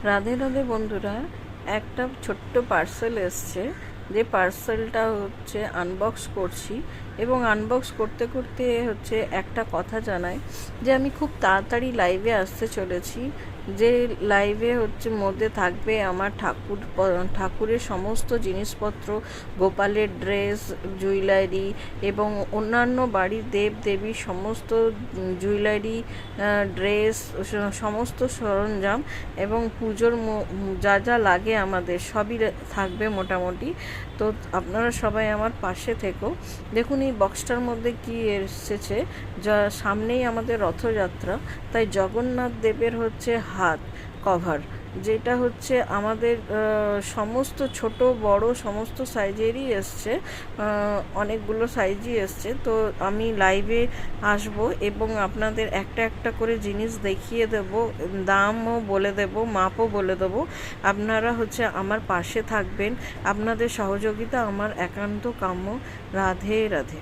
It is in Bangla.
রাধে রাধে বন্ধুরা, একটা ছোট্ট পার্সেল এসছে। যে পার্সেলটা হচ্ছে আনবক্স করছি, এবং আনবক্স করতে করতে হচ্ছে একটা কথা জানাই যে আমি খুব তাড়াতাড়ি লাইভে আসতে চলেছি। যে লাইভে হচ্ছে মধ্যে থাকবে আমার ঠাকুরের সমস্ত জিনিসপত্র, গোপালের ড্রেস, জুয়েলারি এবং অন্যান্য বাড়ির দেব দেবীর সমস্ত জুয়েলারি, ড্রেস, সমস্ত সরঞ্জাম এবং পুজোর যা যা লাগে আমাদের সবই থাকবে মোটামুটি। তো আপনারা সবাই আমার পাশে থেকো। দেখুন এই বক্সটার মধ্যে কি এসেছে। যা সামনেই আমাদের রথযাত্রা, তাই জগন্নাথ দেবের হচ্ছে হাত কভার, যেটা হচ্ছে আমাদের সমস্ত ছোট বড় সমস্ত সাইজেরই এসছে, অনেকগুলো সাইজই এসছে। তো আমি লাইভে আসব এবং আপনাদের একটা একটা করে জিনিস দেখিয়ে দেব, দামও বলে দেব, মাপও বলে দেব। আপনারা হচ্ছে আমার পাশে থাকবেন, আপনাদের সহযোগিতা আমার একান্ত কাম্য। রাধে রাধে।